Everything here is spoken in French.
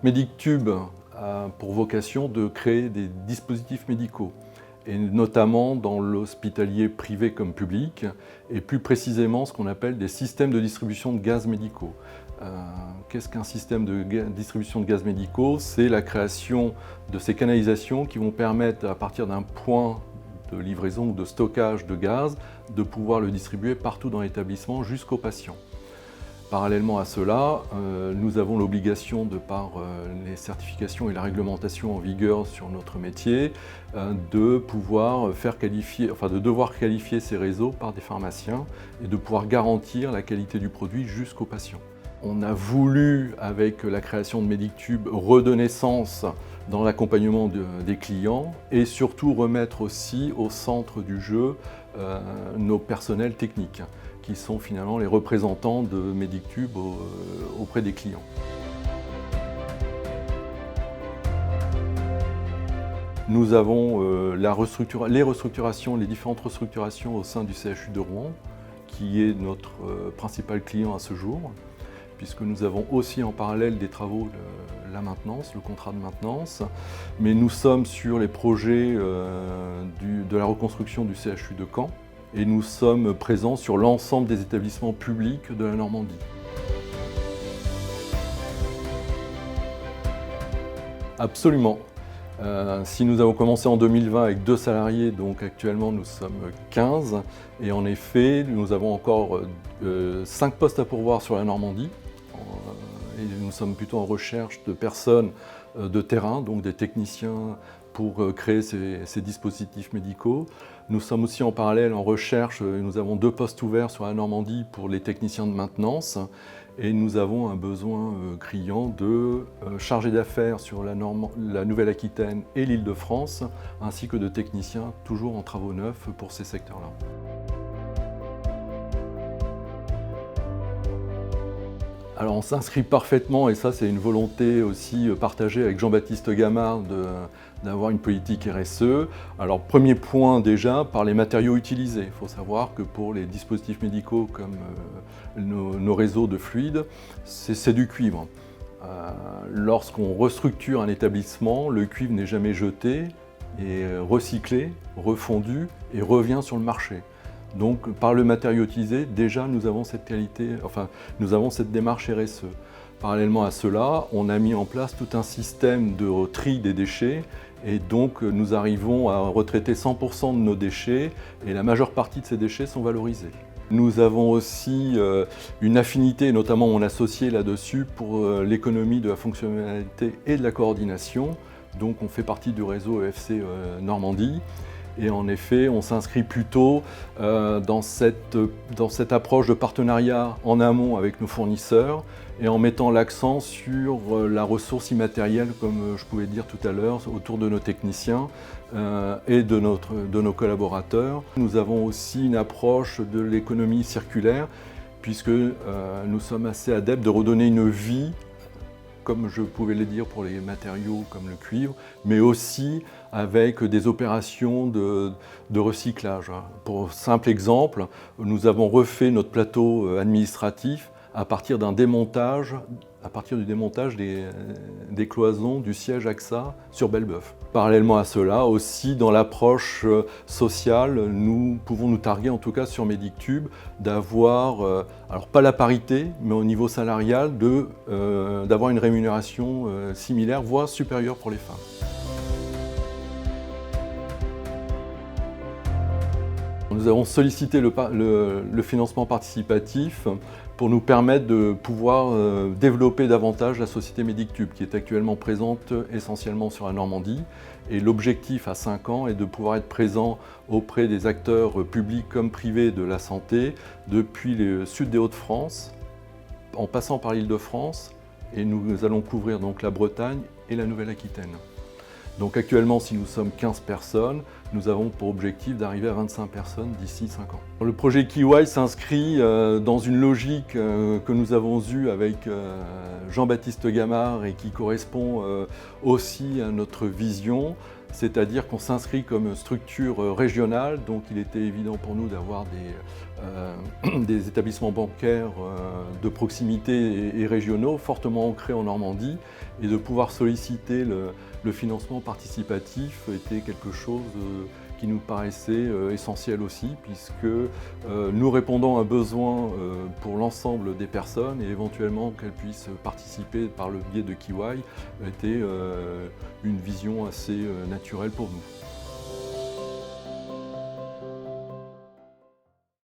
Medictube a pour vocation de créer des dispositifs médicaux, et notamment dans l'hospitalier privé comme public, et plus précisément ce qu'on appelle des systèmes de distribution de gaz médicaux. Qu'est-ce qu'un système de distribution de gaz médicaux? C'est la création de ces canalisations qui vont permettre, à partir d'un point de livraison ou de stockage de gaz, de pouvoir le distribuer partout dans l'établissement jusqu'aux patients. Parallèlement à cela, nous avons l'obligation, de par les certifications et la réglementation en vigueur sur notre métier, de devoir qualifier ces réseaux par des pharmaciens et de pouvoir garantir la qualité du produit jusqu'aux patients. On a voulu, avec la création de Medictube, redonner sens dans l'accompagnement des clients et surtout remettre aussi au centre du jeu nos personnels techniques, qui sont finalement les représentants de Medictube auprès des clients. Nous avons les différentes restructurations au sein du CHU de Rouen, qui est notre principal client à ce jour, puisque nous avons aussi en parallèle des travaux, la maintenance, le contrat de maintenance, mais nous sommes sur les projets de la reconstruction du CHU de Caen, et nous sommes présents sur l'ensemble des établissements publics de la Normandie. Absolument. Si nous avons commencé en 2020 avec 2 salariés, donc actuellement nous sommes 15, et en effet nous avons encore 5 postes à pourvoir sur la Normandie, et nous sommes plutôt en recherche de personnes de terrain, donc des techniciens pour créer ces dispositifs médicaux. Nous sommes aussi en parallèle en recherche, nous avons 2 postes ouverts sur la Normandie pour les techniciens de maintenance, et nous avons un besoin criant de chargés d'affaires sur la Nouvelle-Aquitaine et l'Île-de-France, ainsi que de techniciens toujours en travaux neufs pour ces secteurs-là. Alors on s'inscrit parfaitement, et ça c'est une volonté aussi partagée avec Jean-Baptiste Gamard d'avoir une politique RSE. Alors premier point déjà, par les matériaux utilisés. Il faut savoir que pour les dispositifs médicaux comme nos réseaux de fluides, c'est du cuivre. Lorsqu'on restructure un établissement, le cuivre n'est jamais jeté, est recyclé, refondu et revient sur le marché. Donc, par le matériau utilisé, déjà, nous avons cette démarche RSE. Parallèlement à cela, on a mis en place tout un système de tri des déchets, et donc nous arrivons à retraiter 100% de nos déchets, et la majeure partie de ces déchets sont valorisés. Nous avons aussi une affinité, notamment mon associé là-dessus, pour l'économie de la fonctionnalité et de la coordination. Donc, on fait partie du réseau EFC Normandie. Et en effet, on s'inscrit plutôt dans cette approche de partenariat en amont avec nos fournisseurs, et en mettant l'accent sur la ressource immatérielle, comme je pouvais dire tout à l'heure, autour de nos techniciens et de nos collaborateurs. Nous avons aussi une approche de l'économie circulaire, puisque nous sommes assez adeptes de redonner une vie, comme je pouvais le dire pour les matériaux comme le cuivre, mais aussi avec des opérations de recyclage. Pour simple exemple, nous avons refait notre plateau administratif à partir du démontage des cloisons du siège AXA sur Bellebeuf. Parallèlement à cela, aussi dans l'approche sociale, nous pouvons nous targuer, en tout cas sur Medictube, d'avoir, alors pas la parité, mais au niveau salarial, d'avoir une rémunération similaire, voire supérieure pour les femmes. Nous avons sollicité le financement participatif pour nous permettre de pouvoir développer davantage la société Medictube, qui est actuellement présente essentiellement sur la Normandie. Et l'objectif à 5 ans est de pouvoir être présent auprès des acteurs publics comme privés de la santé, depuis le sud des Hauts-de-France, en passant par l'Île-de-France, et nous allons couvrir donc la Bretagne et la Nouvelle-Aquitaine. Donc actuellement, si nous sommes 15 personnes, nous avons pour objectif d'arriver à 25 personnes d'ici 5 ans. Le projet KeyWise s'inscrit dans une logique que nous avons eue avec Jean-Baptiste Gamard, et qui correspond aussi à notre vision, c'est-à-dire qu'on s'inscrit comme structure régionale, donc il était évident pour nous d'avoir des établissements bancaires de proximité et régionaux fortement ancrés en Normandie, et de pouvoir solliciter le financement participatif était quelque chose qui nous paraissait essentiel aussi, puisque nous répondons à un besoin pour l'ensemble des personnes, et éventuellement qu'elles puissent participer par le biais de Kiwai était une vision assez naturelle pour nous.